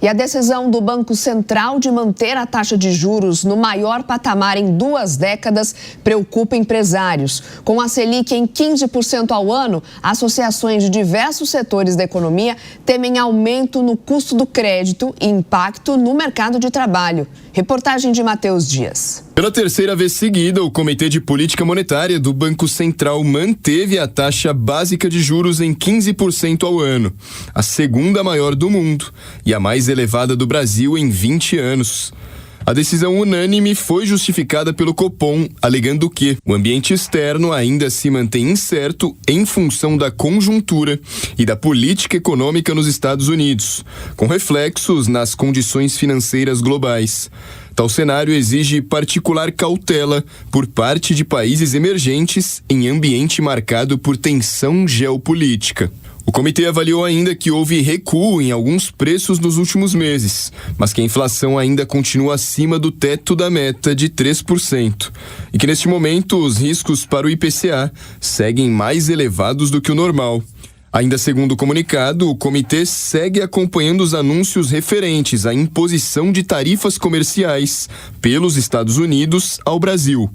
E a decisão do Banco Central de manter a taxa de juros no maior patamar em 2 décadas preocupa empresários. Com a Selic em 15% ao ano, associações de diversos setores da economia temem aumento no custo do crédito e impacto no mercado de trabalho. Reportagem de Matheus Dias. Pela terceira vez seguida, o Comitê de Política Monetária do Banco Central manteve a taxa básica de juros em 15% ao ano, a segunda maior do mundo e a mais elevada do Brasil em 20 anos. A decisão unânime foi justificada pelo Copom, alegando que o ambiente externo ainda se mantém incerto em função da conjuntura e da política econômica nos Estados Unidos, com reflexos nas condições financeiras globais. Tal cenário exige particular cautela por parte de países emergentes em ambiente marcado por tensão geopolítica. O comitê avaliou ainda que houve recuo em alguns preços nos últimos meses, mas que a inflação ainda continua acima do teto da meta de 3% e que neste momento os riscos para o IPCA seguem mais elevados do que o normal. Ainda segundo o comunicado, o comitê segue acompanhando os anúncios referentes à imposição de tarifas comerciais pelos Estados Unidos ao Brasil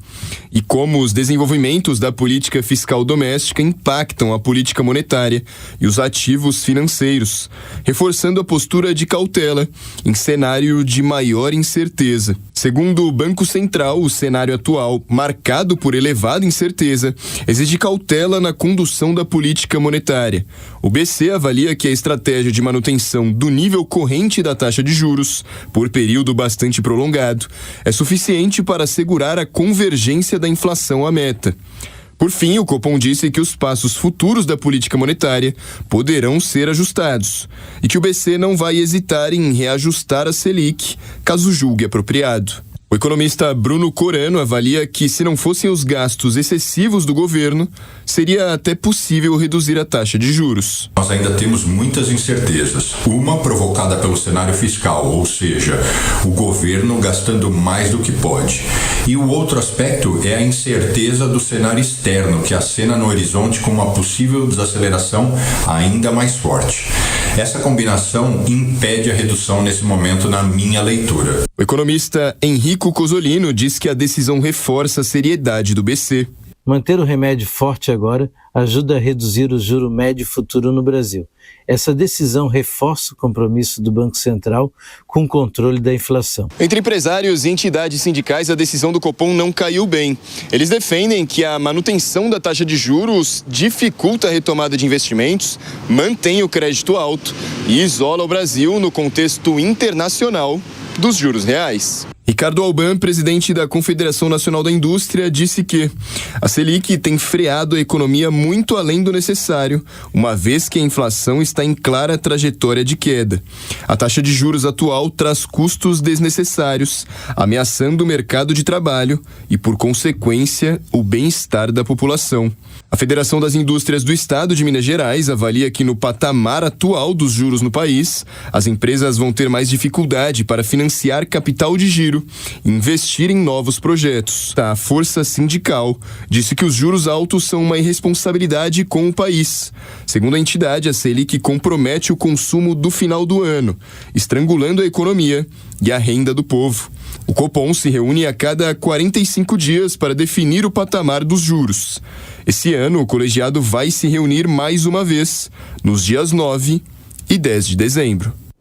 e como os desenvolvimentos da política fiscal doméstica impactam a política monetária e os ativos financeiros, reforçando a postura de cautela em cenário de maior incerteza. Segundo o Banco Central, o cenário atual, marcado por elevada incerteza, exige cautela na condução da política monetária. O BC avalia que a estratégia de manutenção do nível corrente da taxa de juros, por período bastante prolongado, é suficiente para assegurar a convergência da inflação à meta. Por fim, o Copom disse que os passos futuros da política monetária poderão ser ajustados e que o BC não vai hesitar em reajustar a Selic, caso julgue apropriado. O economista Bruno Corano avalia que, se não fossem os gastos excessivos do governo, seria até possível reduzir a taxa de juros. Nós ainda temos muitas incertezas. Uma provocada pelo cenário fiscal, ou seja, o governo gastando mais do que pode. E o outro aspecto é a incerteza do cenário externo, que acena no horizonte com uma possível desaceleração ainda mais forte. Essa combinação impede a redução nesse momento, na minha leitura. O economista Enrico Cosolino diz que a decisão reforça a seriedade do BC. Manter o remédio forte agora ajuda a reduzir o juro médio futuro no Brasil. Essa decisão reforça o compromisso do Banco Central com o controle da inflação. Entre empresários e entidades sindicais, a decisão do Copom não caiu bem. Eles defendem que a manutenção da taxa de juros dificulta a retomada de investimentos, mantém o crédito alto e isola o Brasil no contexto internacional dos juros reais. Ricardo Alban, presidente da Confederação Nacional da Indústria, disse que a Selic tem freado a economia muito além do necessário, uma vez que a inflação está em clara trajetória de queda. A taxa de juros atual traz custos desnecessários, ameaçando o mercado de trabalho e, por consequência, o bem-estar da população. A Federação das Indústrias do Estado de Minas Gerais avalia que, no patamar atual dos juros no país, as empresas vão ter mais dificuldade para financiar capital de giro e investir em novos projetos. A Força Sindical disse que os juros altos são uma irresponsabilidade com o país. Segundo a entidade, a Selic compromete o consumo do final do ano, estrangulando a economia e a renda do povo. O Copom se reúne a cada 45 dias para definir o patamar dos juros. Esse ano, o colegiado vai se reunir mais uma vez, nos dias 9 e 10 de dezembro.